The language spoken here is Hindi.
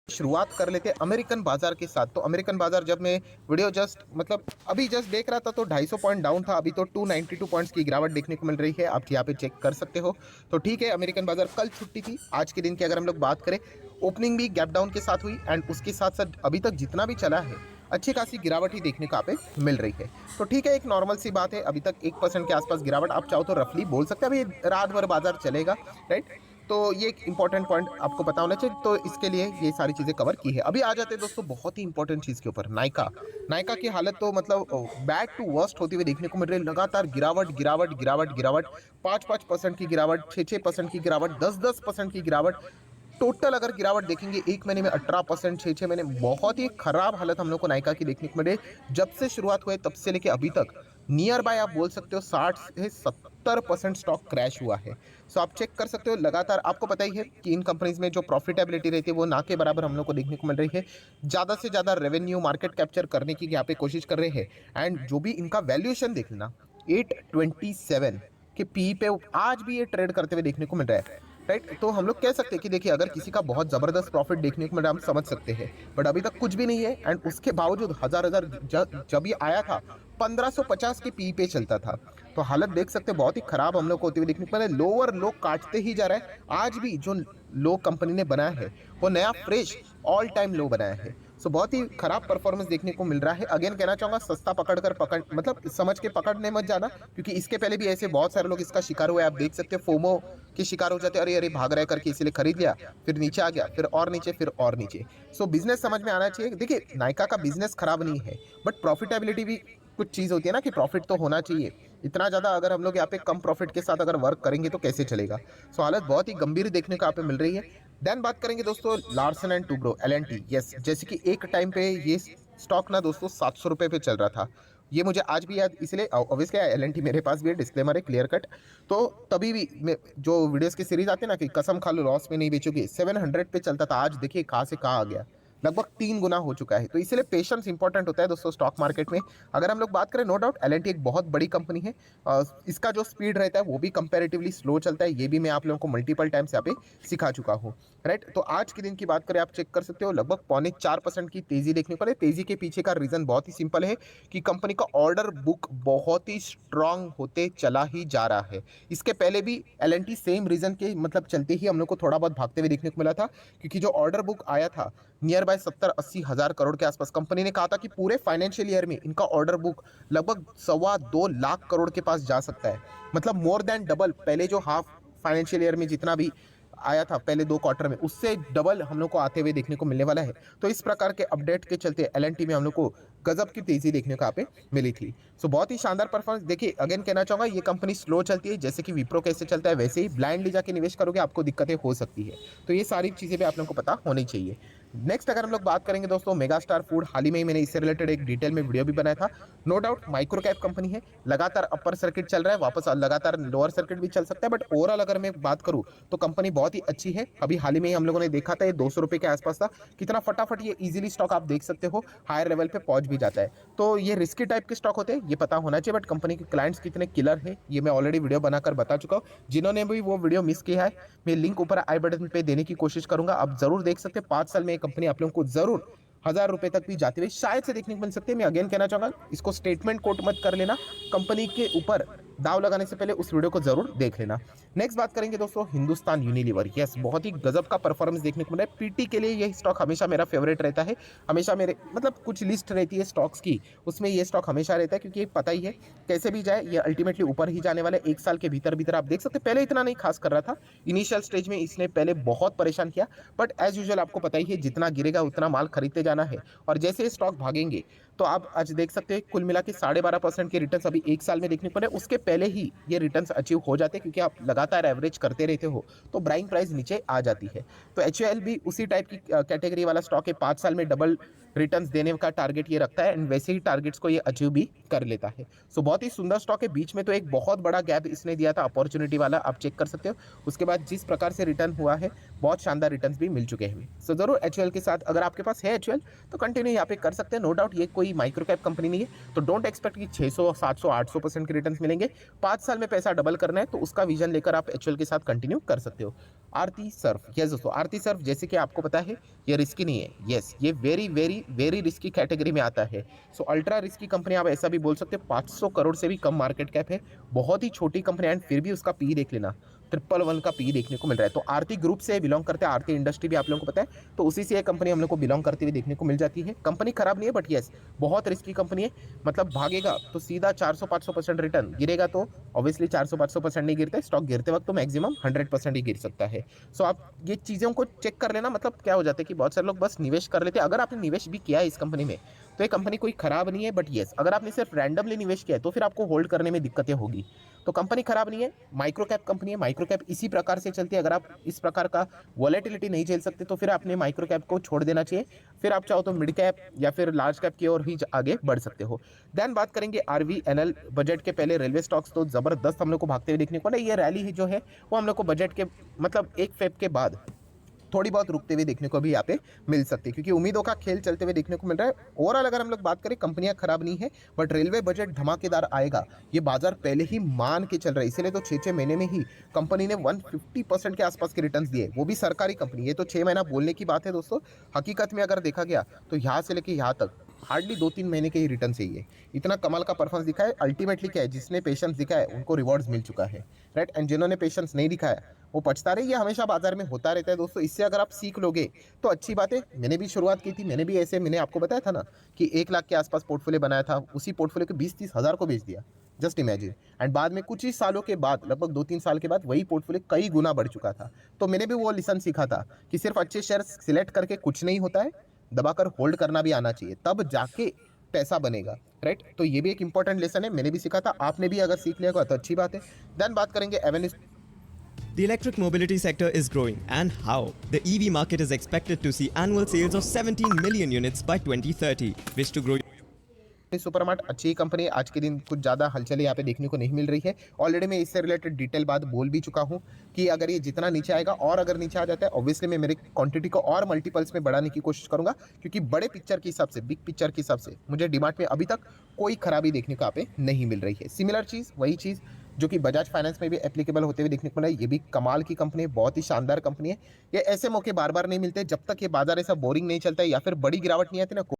शुरुआत कर लेते हैं अमेरिकन बाजार के साथ। तो अमेरिकन बाजार जब मैं वीडियो अभी जस्ट देख रहा था तो 250 पॉइंट डाउन था, अभी तो 292 पॉइंट्स की गिरावट देखने को मिल रही है। आप यहाँ पे चेक कर सकते हो। तो ठीक है, अमेरिकन बाजार कल छुट्टी थी। आज के दिन की अगर हम लोग बात करें, ओपनिंग भी गैप डाउन के साथ हुई एंड उसके साथ साथ अभी तक जितना भी चला है अच्छी खासी गिरावट ही देखने को यहाँ पे मिल रही है। तो ठीक है, एक नॉर्मल सी बात है, अभी तक 1% के आसपास गिरावट आप चाहो तो रफली बोल सकते हैं। अभी रात भर बाजार चलेगा, राइट। तो ये एक इंपॉर्टेंट पॉइंट आपको पता होना चाहिए, तो इसके लिए ये सारी चीजें कवर की है। अभी आ जाते हैं दोस्तों बहुत ही इंपॉर्टेंट चीज के ऊपर, नायका। नायका की हालत तो बैड टू वर्स्ट होती हुई देखने को मिल रही है। लगातार गिरावट गिरावट गिरावट गिरावट, 5% की गिरावट, 6% की गिरावट, 10% की गिरावट। टोटल अगर गिरावट देखेंगे एक महीने में 18%, 6 महीने, बहुत ही खराब हालत हम लोग को नायका की देखने को मिले। जब से शुरुआत हुई तब से लेके अभी तक नियर बाय आप बोल सकते हो 60 से 70% स्टॉक क्रैश हुआ है। सो आप चेक कर सकते हो लगातार। आपको पता ही है कि इन कंपनीज में जो प्रॉफिटेबिलिटी रहती है वो ना के बराबर हम लोग को देखने को मिल रही है। ज़्यादा से ज़्यादा रेवेन्यू मार्केट कैप्चर करने की यहाँ पे कोशिश कर रहे हैं। एंड जो भी इनका वैल्यूएशन देख लेना, 827 के पी पे आज भी ये ट्रेड करते हुए देखने को मिल रहा है, राइट। तो हम लोग कह सकते हैं कि देखिए, अगर किसी का बहुत जबरदस्त प्रॉफिट देखने को मिल रहा है हम समझ सकते हैं, बट अभी तक कुछ भी नहीं है। एंड उसके बावजूद हजार हजार जब ये आया था 1550 के पी पे चलता था। तो हालत देख सकते हैं बहुत ही खराब हम लोग को होती हुई देखने को मिल रहा है। लोअर लो काटते ही जा रहा है। आज भी जो लो कंपनी ने बनाया है वो नया फ्रेश ऑल टाइम लो बनाया है। सो बहुत ही खराब परफॉर्मेंस देखने को मिल रहा है। अगेन कहना चाहूंगा, सस्ता पकड़ समझ के पकड़ने मत जाना, क्योंकि इसके पहले भी ऐसे बहुत सारे लोग इसका शिकार हुए। आप देख सकते हैं फोमो के शिकार हो जाते हैं, अरे अरे भाग रहा है करके इसीलिए खरीद लिया, फिर नीचे आ गया, फिर और नीचे, फिर और नीचे। सो बिजनेस समझ में आना चाहिए। देखिए, नायका का बिजनेस खराब नहीं है, बट प्रॉफिटेबिलिटी भी कुछ चीज होती है ना, कि प्रॉफिट तो होना चाहिए। इतना ज्यादा अगर हम लोग यहाँ पे कम प्रॉफिट के साथ अगर वर्क करेंगे तो कैसे चलेगा। सो हालत बहुत ही गंभीर देखने को यहाँ पे मिल रही है। देन बात करेंगे दोस्तों Larsen and Toubro, LNT. Yes, जैसे कि एक टाइम पे ये स्टॉक ना दोस्तों 700 रुपए पे चल रहा था। ये मुझे आज भी याद, इसलिए ऑब्वियसली एलएनटी मेरे पास भी है, डिस्क्लेमर है क्लियर कट। तो तभी भी जो वीडियोस की सीरीज आती है ना कि कसम खा लो लॉस में नहीं बेचोगे, 700 पे चलता था, आज देखिए कहाँ से कहाँ आ गया, लगभग 3 गुना हो चुका है। तो इसलिए पेशेंस इंपॉर्टेंट होता है दोस्तों स्टॉक मार्केट में। अगर हम लोग बात करें, नो डाउट एलएनटी एक बहुत बड़ी कंपनी है। इसका जो स्पीड रहता है वो भी कंपैरेटिवली स्लो चलता है, ये भी मैं आप लोगों को मल्टीपल टाइम्स यहाँ पे सिखा चुका हूँ, राइट। तो आज के दिन की बात करें, आप चेक कर सकते हो लगभग 3.25% की तेजी देखने को मिले। तेजी के पीछे का रीजन बहुत ही सिंपल है कि कंपनी का ऑर्डर बुक बहुत ही स्ट्रांग होते चला ही जा रहा है। इसके पहले भी एलएनटी सेम रीजन के चलते ही हम लोग को थोड़ा बहुत भागते हुए देखने को मिला था, क्योंकि जो ऑर्डर बुक आया था नियर बाय 70-80 हजार करोड़ के आसपास, कंपनी ने कहा था कि पूरे फाइनेंशियल ईयर में इनका ऑर्डर बुक लगभग 2.25 करोड़ के पास जा सकता है। मतलब मोर देन डबल, पहले जो हाफ फाइनेंशियल ईयर में जितना भी आया था पहले 2 क्वार्टर में, उससे डबल हम लोग को आते हुए देखने को मिलने वाला है। तो इस प्रकार के अपडेट के चलते एलएनटी में हम लोग को गजब की तेजी देखने को यहाँ पे मिली थी। सो बहुत ही शानदार परफॉर्मेंस। देखिए, अगेन कहना चाहूंगा, ये कंपनी स्लो चलती है, जैसे कि विप्रो कैसे चलता है वैसे ही ब्लाइंडली जाके निवेश करोगे आपको दिक्कतें हो सकती है। तो ये सारी चीजें भी आप लोगों को पता होनी चाहिए। नेक्स्ट अगर हम लोग बात करेंगे दोस्तों, मेगा स्टार फूड, हाल ही में मैंने इससे रिलेटेड एक डिटेल में वीडियो भी बनाया था। No doubt micro cap company है, लगातार अपर सर्किट चल रहा है, वापस लगातार लोअर सर्किट भी चल सकता है, बट ओवरऑल अगर मैं बात करूं तो कंपनी बहुत ही अच्छी है। अभी हाल ही में हम लोगों ने देखा था ये 200 रुपए के आसपास था, कितना फटाफट ये इजीली स्टॉक आप देख सकते हो हायर लेवल पे पहुंच भी जाता है। तो ये रिस्की टाइप के स्टॉक होते हैं, ये पता होना चाहिए। बट कंपनी के क्लाइंट्स कितने किलर है ये मैं ऑलरेडी वीडियो बनाकर बता चुका हूँ। जिन्होंने भी वो वीडियो मिस किया है, मैं लिंक ऊपर आई बटन पे देने की कोशिश करूंगा, आप जरूर देख सकते हैं। 5 साल में ये कंपनी आप लोगों को जरूर 1000 रुपए तक भी जाते हुए शायद से देखने को मिल सकते हैं। मैं अगेन कहना चाहूंगा, इसको स्टेटमेंट कोट मत कर लेना, कंपनी के ऊपर दाव लगाने से पहले उस वीडियो को जरूर देख लेना। नेक्स्ट बात करेंगे दोस्तों हिंदुस्तान यूनिलीवर। यस, बहुत ही गजब का परफॉर्मेंस देखने को मिला है। पीटी के लिए यही स्टॉक हमेशा मेरा फेवरेट रहता है। हमेशा मेरे कुछ लिस्ट रहती है स्टॉक्स की, उसमें ये स्टॉक हमेशा रहता है, क्योंकि पता ही है कैसे भी जाए ये अल्टीमेटली ऊपर ही जाने वाले। 1 साल के भीतर भीतर आप देख सकते हैं, पहले इतना नहीं खास कर रहा था, इनिशियल स्टेज में इसने पहले बहुत परेशान किया, बट एज यूजुअल आपको पता ही है जितना गिरेगा उतना माल खरीदते जाना है। और जैसे स्टॉक भागेंगे तो आप आज देख सकते हैं कुल मिला के 12.5% के रिटर्न्स अभी 1 साल में देखने को मिले। उसके पहले ही ये रिटर्न्स अचीव हो जाते हैं, क्योंकि आप लगातार एवरेज करते रहते हो तो ब्राइंग प्राइस नीचे आ जाती है। तो एचयूएल भी उसी टाइप की कैटेगरी वाला स्टॉक है, 5 साल में डबल रिटर्न्स देने का टारगेट ये रखता है, एंड वैसे ही टारगेट्स को ये अचीव भी कर लेता है। सो बहुत ही सुंदर स्टॉक है। बीच में तो एक बहुत बड़ा गैप इसने दिया था अपॉर्चुनिटी वाला, आप चेक कर सकते हो। उसके बाद जिस प्रकार से रिटर्न हुआ है, बहुत शानदार रिटर्न्स भी मिल चुके हैं। सो जरूर एचयूएल के साथ, अगर आपके पास है एचयूएल पोटेंशियल, तो कंटिन्यू यहाँ पे कर सकते हैं। नो डाउट ये कोई माइक्रो कैप कंपनी नहीं है, तो डोंट एक्सपेक्ट कि 600 700 800% के रिटर्न मिलेंगे। 5 साल में पैसा डबल करना है तो उसका विजन लेकर आप एचयूएल के साथ कंटिन्यू कर सकते हो। आरती सर्फ, यस दोस्तों, आरती सर्फ जैसे कि आपको पता है ये रिस्की नहीं है, यस ये very very very risky category में आता है। सो अल्ट्रा रिस्की कंपनी आप ऐसा भी बोल सकते हो। 500 करोड़ से भी कम मार्केट कैप है, बहुत ही छोटी कंपनी एंड फिर भी उसका पी देख लेना, 111 का पी देखने को मिल रहा है। तो आरती ग्रुप से बिलोंग करते हैं, आरती इंडस्ट्री भी आप लोगों को पता है, तो उसी से ये कंपनी हम लोग को बिलोंग करते हुए देखने को मिल जाती है। कंपनी खराब नहीं है बट यस बहुत रिस्की कंपनी है, मतलब भागेगा तो सीधा 400-500% रिटर्न, गिरेगा तो ऑब्वियसली 400-500% नहीं गिरते, स्टॉक गिरते वक्त तो मैक्सिमम 100% ही गिर सकता है। सो आप ये चीज़ों को चेक कर लेना। मतलब क्या हो जाता है कि बहुत सारे लोग बस निवेश कर लेते हैं। अगर आपने निवेश भी किया है इस कंपनी में तो ये कंपनी कोई खराब नहीं है, बट यस अगर आपने सिर्फ रैंडमली निवेश किया है तो फिर आपको होल्ड करने में दिक्कतें होगी। तो कंपनी खराब नहीं है, माइक्रो कैप कंपनी है, माइक्रो कैप इसी प्रकार से चलती है। अगर आप इस प्रकार का वॉलेटिलिटी नहीं झेल सकते तो फिर आपने माइक्रो कैप को छोड़ देना चाहिए, फिर आप चाहो तो मिड कैप या फिर लार्ज कैप की ओर ही आगे बढ़ सकते हो। देन बात करेंगे आरवीएनएल। बजट के पहले रेलवे स्टॉक्स तो जबरदस्त हम लोग को भागते हुए देखने को, नहीं ये रैली ही जो है वो हम लोग को बजट के मतलब 1 फेब के बाद थोड़ी बहुत रुकते हुए देखने को भी यहाँ पे मिल सकती है, क्योंकि उम्मीदों का खेल चलते हुए देखने को मिल रहा है। ओवरऑल अगर हम लोग बात करें कंपनियां खराब नहीं है, बट रेलवे बजट धमाकेदार आएगा ये बाजार पहले ही मान के चल रहा है, इसीलिए तो 6 महीने में ही कंपनी ने 150% के आसपास के रिटर्न दिए, वो भी सरकारी कंपनी। ये तो 6 महीना बोलने की बात है दोस्तों, हकीकत में अगर देखा गया तो यहाँ से लेके यहाँ तक हार्डली 2-3 महीने के ही रिटर्न चाहिए, इतना कमाल का परफॉर्मेंस दिखा है। अल्टीमेटली क्या है, जिसने पेशेंस दिखाया है उनको रिवॉर्ड्स मिल चुका है, राइट। एंड जिन्होंने पेशेंस नहीं दिखाया वो पछता रहे, ये हमेशा बाजार में होता रहता है दोस्तों। इससे अगर आप सीख लोगे तो अच्छी बात है। मैंने भी शुरुआत की थी, मैंने भी ऐसे, मैंने आपको बताया था ना कि 1 लाख के आसपास पोर्टफोलियो बनाया था, उसी पोर्टफोलियो को 20-30 हज़ार को बेच दिया, जस्ट इमेजिन। एंड बाद में कुछ ही सालों के बाद, लगभग 2-3 साल के बाद वही पोर्टफोलियो कई गुना बढ़ चुका था। तो मैंने भी वो लेसन सीखा था कि सिर्फ अच्छे शेयर सिलेक्ट करके कुछ नहीं होता है, दबाकर होल्ड करना भी आना चाहिए, तब जाके पैसा बनेगा, राइट। तो ये भी एक इंपॉर्टेंट लेसन है, मैंने भी सीखा था, आपने भी अगर सीख लिया तो अच्छी बात है। देन बात करेंगे Avenue. The electric mobility sector is growing, and how? The EV market is expected to see annual sales of 17 million units by 2030. Wish to grow supermart अच्छी कंपनी है, आज के दिन कुछ ज़्यादा हलचल यहाँ पे देखने को नहीं मिल रही है। ऑलरेडी मैं इससे रिलेटेड डिटेल बात बोल भी चुका हूँ कि अगर ये जितना नीचे आएगा और अगर नीचे आ जाता है ऑब्वियसली मैं मेरी क्वांटिटी को और मल्टीपल्स में बढ़ाने की कोशिश करूँगा, क्योंकि बड़े पिक्चर के हिसाब से, बिग पिक्चर के हिसाब से मुझे डिमांड में अभी तक कोई खराबी देखने को यहाँ पे नहीं मिल रही है। सिमिलर चीज़, वही चीज़ जो कि बजाज फाइनेंस में भी एप्लीकेबल होते हुए देखने को मिला है। ये भी कमाल की कंपनी है, बहुत ही शानदार कंपनी है। ये ऐसे मौके बार बार नहीं मिलते जब तक ये बाजार ऐसा बोरिंग नहीं चलता है या फिर बड़ी गिरावट नहीं आती ना।